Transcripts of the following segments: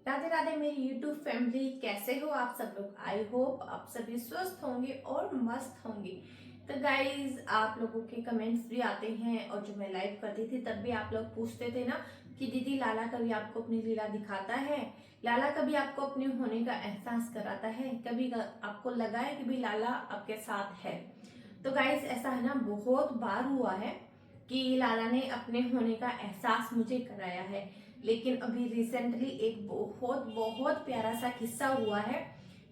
राधे राधे मेरी YouTube family, कैसे हो आप सब लोग। आई होप आप सभी स्वस्थ होंगे और मस्त होंगे। तो गाइज, आप लोगों के कमेंट्स भी आते हैं और जो मैं लाइव करती थी तब भी आप लोग पूछते थे ना कि दीदी लाला कभी आपको अपनी लीला दिखाता है, लाला कभी आपको अपने होने का एहसास कराता है, कभी आपको लगा है कि भाई लाला आपके साथ है। तो गाइज, ऐसा है ना, बहुत बार हुआ है कि लाला ने अपने होने का एहसास मुझे कराया है। लेकिन अभी रिसेंटली एक बहुत बहुत प्यारा सा किस्सा हुआ है।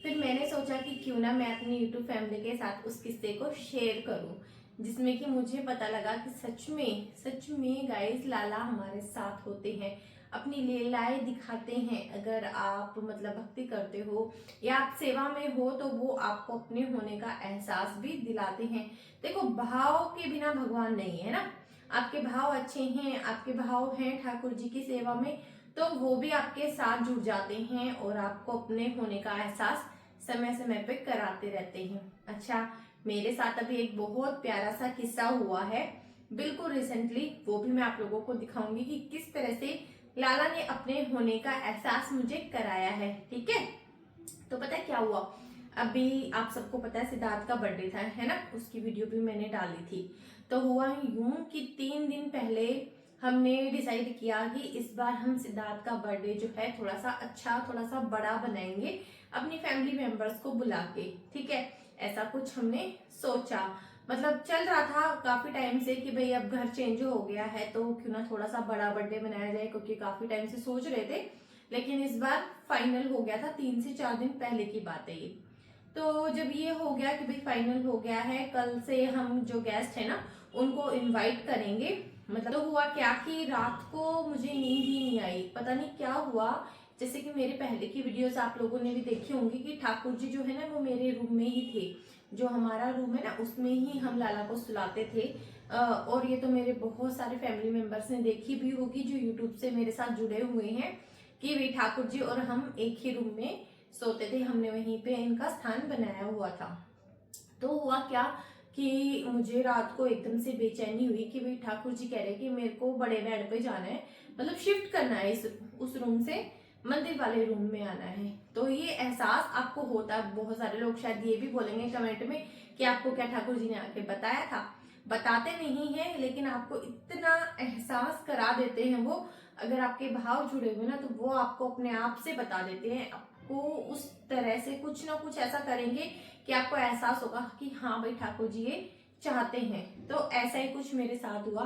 फिर मैंने सोचा कि क्यों ना मैं अपनी यूट्यूब फैमिली के साथ उस किस्से को शेयर करूं, जिसमें कि मुझे पता लगा कि सच में गाइस लाला हमारे साथ होते हैं, अपनी लीलाएं दिखाते हैं। अगर आप मतलब भक्ति करते हो या आप सेवा में हो तो वो आपको अपने होने का एहसास भी दिलाते हैं। देखो, भाव के बिना भगवान नहीं है ना। आपके भाव अच्छे हैं, आपके भाव हैं ठाकुर जी की सेवा में, तो वो भी आपके साथ जुड़ जाते हैं और आपको अपने होने का एहसास समय समय पे कराते रहते हैं। अच्छा, मेरे साथ अभी एक बहुत प्यारा सा किस्सा हुआ है, बिल्कुल रिसेंटली। वो भी मैं आप लोगों को दिखाऊंगी कि किस तरह से लाला ने अपने होने का एहसास मुझे कराया है। ठीक है, तो पता है क्या हुआ। अभी आप सबको पता है सिद्धार्थ का बर्थडे था, है ना। उसकी वीडियो भी मैंने डाली थी। तो हुआ यूं कि 3 दिन पहले हमने डिसाइड किया कि इस बार हम सिद्धार्थ का बर्थडे जो है थोड़ा सा अच्छा, थोड़ा सा बड़ा बनाएंगे अपनी फैमिली मेंबर्स को बुला के। ठीक है, ऐसा कुछ हमने सोचा। मतलब चल रहा था काफी टाइम से कि भाई अब घर चेंज हो गया है तो क्यों ना थोड़ा सा बड़ा बर्थडे बनाया जाए, क्योंकि काफी टाइम से सोच रहे थे। लेकिन इस बार फाइनल हो गया था, 3 से 4 दिन पहले की बात है ये। तो जब ये हो गया कि भाई फाइनल हो गया है, कल से हम जो गेस्ट है ना उनको इनवाइट करेंगे। मतलब तो हुआ क्या कि रात को मुझे नींद ही नहीं आई, पता नहीं क्या हुआ। जैसे कि मेरे पहले की वीडियोस आप लोगों ने भी देखी होंगी कि ठाकुर जी जो है ना वो मेरे रूम में ही थे। जो हमारा रूम है ना उसमें ही हम लाला को सुलाते थे। और ये तो मेरे बहुत सारे फैमिली मेंबर्स ने देखी भी होगी जो यूट्यूब से मेरे साथ जुड़े हुए हैं, कि वे ठाकुर जी और हम एक ही रूम में सोते थे। हमने वहीं पे इनका स्थान बनाया हुआ था। तो हुआ क्या कि मुझे रात को एकदम से बेचैनी हुई कि भाई ठाकुर जी कह रहे कि मेरे को बड़े बेड पे जाना है, मतलब शिफ्ट करना है इस उस रूम से मंदिर वाले रूम में आना है। तो ये एहसास आपको होता है। बहुत सारे लोग शायद ये भी बोलेंगे कमेंट में कि आपको क्या ठाकुर जी ने आके बताया था। बताते नहीं है, लेकिन आपको इतना एहसास करा देते हैं वो। अगर आपके भाव जुड़े हुए ना तो वो आपको अपने आप से बता देते हैं, आपको उस तरह से कुछ ना कुछ ऐसा करेंगे कि आपको एहसास होगा कि हाँ भाई ठाकुर जी ये चाहते हैं। तो ऐसा ही कुछ मेरे साथ हुआ।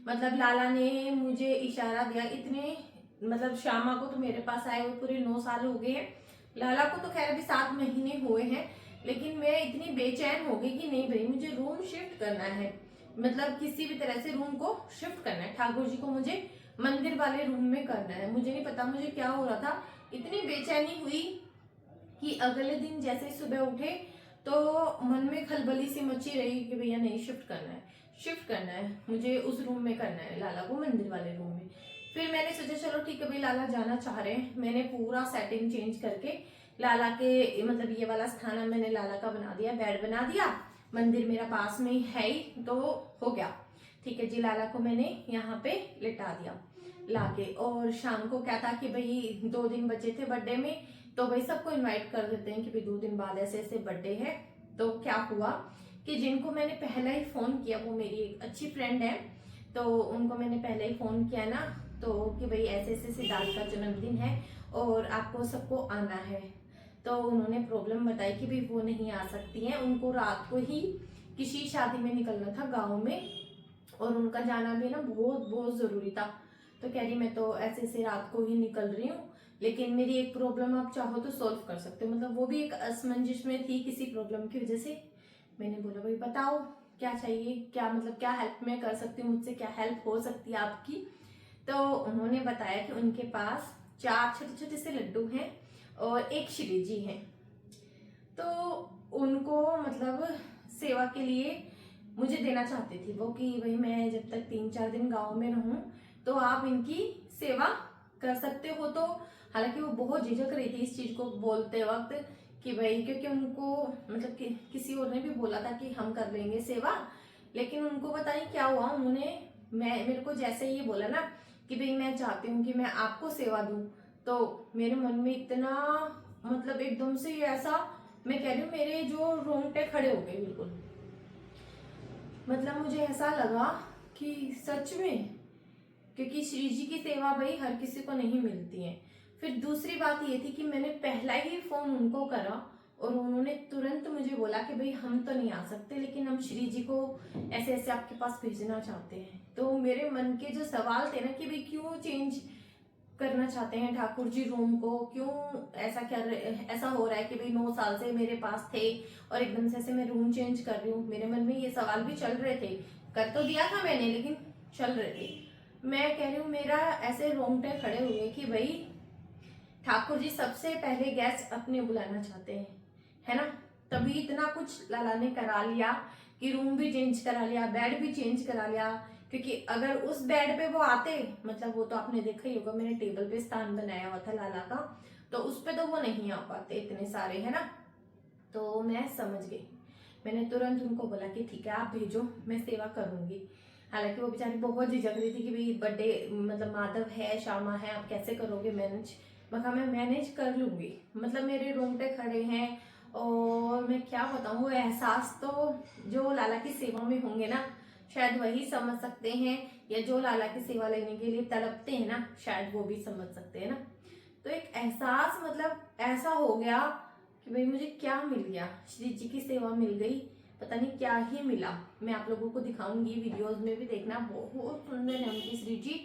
मतलब लाला ने मुझे इशारा दिया इतने, मतलब श्यामा को तो मेरे पास आए हुए पूरे 9 साल हो गए हैं, लाला को तो खैर अभी 7 महीने हुए हैं। लेकिन मैं इतनी बेचैन हो गई कि नहीं भाई मुझे रूम शिफ्ट करना है, मतलब किसी भी तरह से रूम को शिफ्ट करना है। ठाकुर जी को मुझे मंदिर वाले रूम में करना है। मुझे नहीं पता मुझे क्या हो रहा था, इतनी बेचैनी हुई कि अगले दिन जैसे ही सुबह उठे तो मन में खलबली सी मची रही कि भैया नहीं, शिफ्ट करना है, शिफ्ट करना है, मुझे उस रूम में करना है लाला को, मंदिर वाले रूम में। फिर मैंने सोचा चलो ठीक है भाई, लाला जाना चाह रहे हैं। मैंने पूरा सेटिंग चेंज करके लाला के मतलब ये वाला स्थान मैंने लाला का बना दिया, बेड बना दिया। मंदिर मेरा पास में ही है ही, तो हो गया। ठीक है जी, लाला को मैंने यहाँ पे लिटा दिया लाके। और शाम को क्या था कि भाई 2 दिन बचे थे बर्थडे में, तो भाई सबको इनवाइट कर देते हैं कि भाई 2 दिन बाद ऐसे ऐसे बर्थडे है। तो क्या हुआ कि जिनको मैंने पहला ही फोन किया, वो मेरी एक अच्छी फ्रेंड है, तो उनको मैंने पहले ही फोन किया ना, तो कि भाई ऐसे ऐसे सिद्धार्थ का जन्मदिन है और आपको सबको आना है। तो उन्होंने प्रॉब्लम बताई कि भाई वो नहीं आ सकती हैं, उनको रात को ही किसी शादी में निकलना था गाँव में, और उनका जाना भी ना बहुत बहुत जरूरी था। तो कह रही मैं तो ऐसे ऐसे रात को ही निकल रही हूँ, लेकिन मेरी एक प्रॉब्लम आप चाहो तो सॉल्व कर सकते हो। मतलब वो भी एक असमंजस में थी किसी प्रॉब्लम की वजह से। मैंने बोला भाई बताओ क्या चाहिए, क्या मतलब क्या हेल्प मैं कर सकती हूँ, मुझसे क्या हेल्प हो सकती है आपकी। तो उन्होंने बताया कि उनके पास 4 छोटे छोटे से लड्डू हैं और एक श्री जी है। तो उनको मतलब सेवा के लिए मुझे देना चाहती थी वो, कि भाई मैं जब तक 3-4 दिन गांव में रहूं तो आप इनकी सेवा कर सकते हो। तो हालांकि वो बहुत झिझक रही थी इस चीज को बोलते वक्त कि भाई, क्योंकि उनको मतलब किसी और ने भी बोला था कि हम कर लेंगे सेवा, लेकिन उनको पता नहीं क्या हुआ। उन्होंने मेरे को जैसे ये बोला ना कि भाई मैं चाहती हूँ कि मैं आपको सेवा दूं, तो मेरे मन में इतना मतलब एकदम से ही ऐसा, मैं कह रही हूँ मेरे जो रोंगटे खड़े हो गए बिल्कुल। मतलब मुझे ऐसा लगा कि सच में, क्योंकि श्री जी की सेवा भाई हर किसी को नहीं मिलती है। फिर दूसरी बात ये थी कि मैंने पहला ही फोन उनको करा और उन्होंने तुरंत मुझे बोला कि भाई हम तो नहीं आ सकते, लेकिन हम श्री जी को ऐसे ऐसे आपके पास भेजना चाहते हैं। तो मेरे मन के जो सवाल थे ना कि भाई क्यों चेंज करना चाहते हैं ठाकुर जी रूम को, क्यों ऐसा ऐसा हो रहा है कि भाई 9 साल से मेरे पास थे और एकदम से मैं रूम चेंज कर रही हूँ। मेरे मन में ये सवाल भी चल रहे थे, कर तो दिया था मैंने लेकिन चल रहे थे। मैं कह रही हूँ मेरा ऐसे रोंगटे खड़े हुए कि भाई ठाकुर जी सबसे पहले गेस्ट अपने बुलाना चाहते हैं, है ना। तभी इतना कुछ लाला ने करा लिया कि रूम भी चेंज करा लिया, बेड भी चेंज करा लिया। क्योंकि अगर उस बेड पे वो आते, मतलब वो तो आपने देखा ही होगा, मैंने टेबल पे स्थान बनाया हुआ था लाला का, तो उस पे तो वो नहीं आ पाते इतने सारे, है ना। तो मैं समझ गई, मैंने तुरंत उनको बोला कि ठीक है आप भेजो, मैं सेवा करूंगी। हालांकि वो बेचारी बहुत झिझक रही थी कि भाई बर्थडे मतलब माधव है, श्यामा है, आप कैसे करोगे मैनेज। मैं मैनेज कर लूंगी। मतलब मेरे रोंगटे खड़े हैं और मैं क्या बताऊं, वो एहसास तो जो लाला की सेवा में होंगे ना शायद वही समझ सकते हैं, या जो लाला की सेवा लेने के लिए तड़पते हैं ना शायद वो भी समझ सकते हैं ना। तो एक एहसास मतलब ऐसा हो गया कि भाई मुझे क्या मिल गया, श्री जी की सेवा मिल गई, पता नहीं क्या ही मिला। मैं आप लोगों को दिखाऊंगी, वीडियोस में भी देखना, बहुत सुंदर है उनकी श्री जी।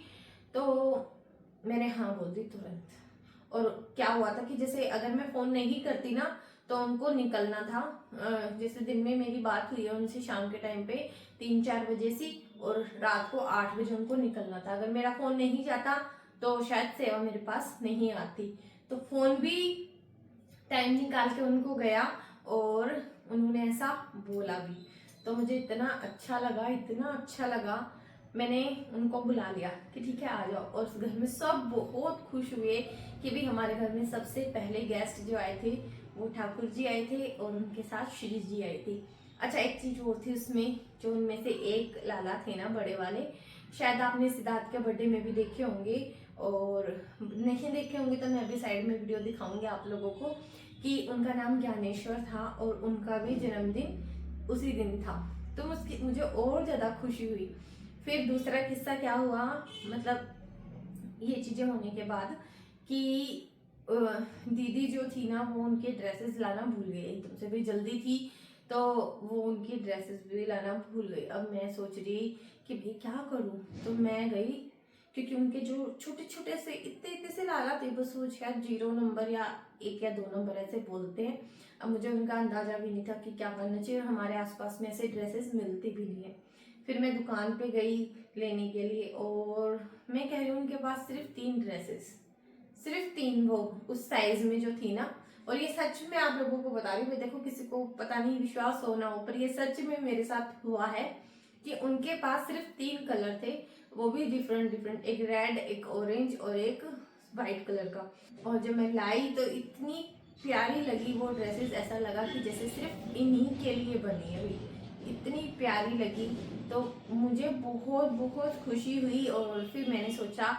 तो मैंने हाँ बोल दी तुरंत। और क्या हुआ था कि जैसे अगर मैं फोन नहीं करती ना तो उनको निकलना था। जैसे दिन में मेरी बात हुई है उनसे शाम के टाइम पे 3-4 बजे से, और रात को 8 बजे उनको निकलना था। अगर मेरा फोन नहीं जाता तो शायद सेवा मेरे पास नहीं आती। तो फोन भी टाइम निकाल के उनको गया और उन्होंने ऐसा बोला भी, तो मुझे इतना अच्छा लगा, इतना अच्छा लगा। मैंने उनको बुला लिया कि ठीक है आ जाओ, और उस घर में सब बहुत खुश हुए कि भी हमारे घर में सबसे पहले गेस्ट जो आए थे वो ठाकुर जी आए थे और उनके साथ श्री जी आए थे। अच्छा एक चीज और थी उसमें, जो उनमें से एक लाला थे ना बड़े वाले, शायद आपने सिद्धार्थ के बर्थडे में भी देखे होंगे, और नहीं देखे होंगे तो मैं अभी साइड में वीडियो दिखाऊंगी आप लोगों को, कि उनका नाम ज्ञानेश्वर था और उनका भी जन्मदिन उसी दिन था। तो मुझे और ज्यादा खुशी हुई। फिर दूसरा किस्सा क्या हुआ, मतलब ये चीजें होने के बाद कि दीदी जो थी ना वो उनके ड्रेसेस लाना भूल गई, एकदम से भी जल्दी थी तो वो उनकी ड्रेसेस भी लाना भूल गई। अब मैं सोच रही कि भाई क्या करूं, तो मैं गई, क्योंकि उनके जो छोटे छोटे से इतने इतने से लाला थे, बस वो शायद 0 नंबर या 1 या 2 नंबर ऐसे बोलते हैं। अब मुझे उनका अंदाजा भी नहीं था कि क्या करना चाहिए, हमारे आसपास में ऐसे ड्रेसेस मिलती भी नहीं है। फिर मैं दुकान पे गई लेने के लिए, और मैं कह रही हूँ उनके पास सिर्फ 3 ड्रेसेस, सिर्फ 3, वो उस साइज में जो थी ना। और ये सच में आप लोगों को बता रही हूँ, देखो किसी को पता नहीं विश्वास हो ना हो, पर ये सच में मेरे साथ हुआ है कि उनके पास सिर्फ 3 कलर थे, वो भी डिफरेंट डिफरेंट, एक रेड, एक ऑरेंज और एक वाइट कलर का। और जब मैं लाई तो इतनी प्यारी लगी वो ड्रेसेस, ऐसा लगा कि जैसे सिर्फ इन्हीं के लिए बनी है हुई, इतनी प्यारी लगी। तो मुझे बहुत बहुत खुशी हुई, और फिर मैंने सोचा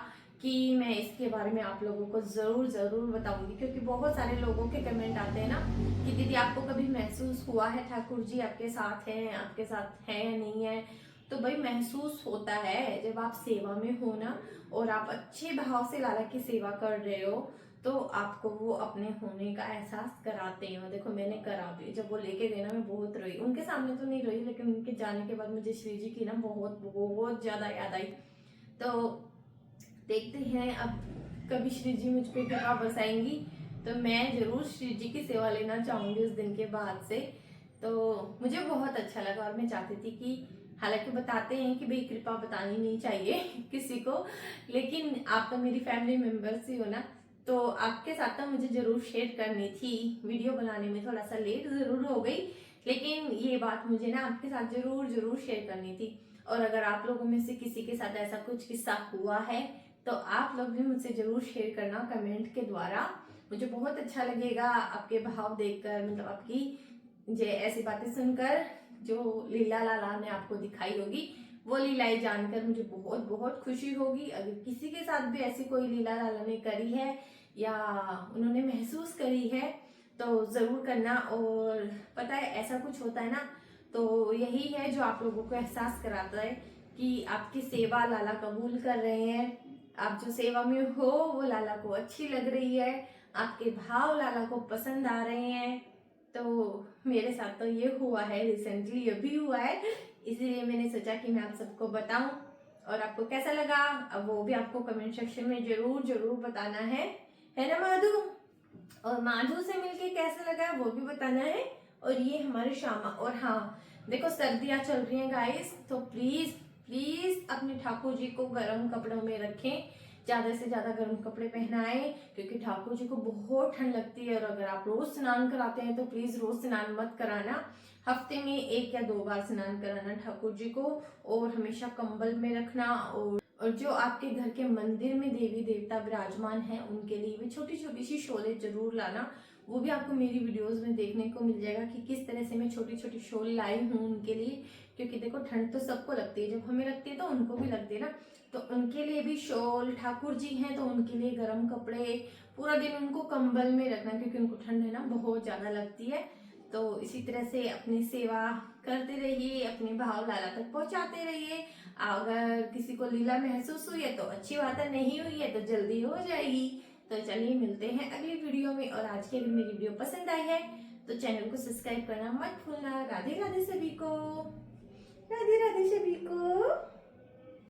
कि मैं इसके बारे में आप लोगों को ज़रूर ज़रूर बताऊंगी, क्योंकि बहुत सारे लोगों के कमेंट आते हैं ना कि दीदी आपको कभी महसूस हुआ है ठाकुर जी आपके साथ हैं, आपके साथ है या नहीं है। तो भाई महसूस होता है जब आप सेवा में हो ना, और आप अच्छे भाव से लाला की सेवा कर रहे हो, तो आपको वो अपने होने का एहसास कराते हैं। देखो मैंने करा भी, जब वो लेके गए ना मैं बहुत रोई, उनके सामने तो नहीं रोई, लेकिन उनके जाने के बाद मुझे श्री जी की ना बहुत बहुत ज्यादा याद आई। तो देखते हैं अब कभी श्री जी मुझ पे कृपा बरसाएंगी तो मैं जरूर श्री जी की सेवा लेना चाहूंगी उस दिन के बाद से। तो मुझे बहुत अच्छा लगा, और मैं चाहती थी कि, हालांकि बताते हैं कि भाई कृपा बतानी नहीं चाहिए किसी को, लेकिन आप तो मेरी फैमिली मेंबर्स ही हो ना, तो आपके साथ तो मुझे जरूर शेयर करनी थी। वीडियो बनाने में थोड़ा सा लेट जरूर हो गई, लेकिन ये बात मुझे ना आपके साथ जरूर जरूर शेयर करनी थी। और अगर आप लोगों में से किसी के साथ ऐसा कुछ किस्सा हुआ है तो आप लोग भी मुझसे जरूर शेयर करना कमेंट के द्वारा। मुझे बहुत अच्छा लगेगा आपके भाव देखकर, मतलब आपकी ऐसी बातें सुनकर, जो लीला लाला ने आपको दिखाई होगी वो लीलाएं जानकर मुझे बहुत बहुत खुशी होगी। अगर किसी के साथ भी ऐसी कोई लीला लाला ने करी है या उन्होंने महसूस करी है तो ज़रूर करना। और पता है ऐसा कुछ होता है ना, तो यही है जो आप लोगों को एहसास कराता है कि आपकी सेवा लाला कबूल कर रहे हैं, आप जो सेवा में हो वो लाला को अच्छी लग रही है, आपके भाव लाला को पसंद आ रहे हैं। तो मेरे साथ तो ये हुआ है, रिसेंटली अभी हुआ है, इसीलिए मैंने सोचा कि मैं आप सबको बताऊं। और आपको कैसा लगा अब वो भी आपको कमेंट सेक्शन में जरूर जरूर बताना है ना माधु? और माधु से मिलके कैसा लगा वो भी बताना है। और ये हमारे श्यामा। और हाँ देखो सर्दियां चल रही हैं गाइस, तो प्लीज प्लीज अपने ठाकुर जी को गर्म कपड़ों में रखें, ज्यादा से ज्यादा गर्म कपड़े पहनाएं, क्योंकि ठाकुर जी को बहुत ठंड लगती है। और अगर आप रोज स्नान कराते हैं तो प्लीज रोज स्नान मत कराना, हफ्ते में 1 या 2 बार स्नान कराना ठाकुर जी को। और हमेशा कंबल में रखना। और जो आपके घर के मंदिर में देवी देवता विराजमान हैं उनके लिए भी छोटी छोटी सी शोले जरूर लाना। वो भी आपको मेरी वीडियोस में देखने को मिल जाएगा कि किस तरह से मैं छोटी छोटी शोल लाई हूँ उनके लिए। क्योंकि देखो ठंड तो सबको लगती है, जब हमें लगती है तो उनको भी लगती है ना। तो उनके लिए भी शॉल, ठाकुर जी हैं तो उनके लिए गर्म कपड़े, पूरा दिन उनको कंबल में रखना, क्योंकि उनको ठंड है ना बहुत ज्यादा लगती है। तो इसी तरह से अपनी सेवा करते रहिए, अपने भाव लाला तक पहुंचाते रहिए। अगर किसी को लीला महसूस हुई है तो अच्छी बात है, नहीं हुई है तो जल्दी हो जाएगी। तो चलिए मिलते हैं अगली वीडियो में। और आज की अगर मेरी वीडियो पसंद आई है तो चैनल को सब्सक्राइब करना मत भूलना। राधे राधे सभी को, राधे राधे सभी को।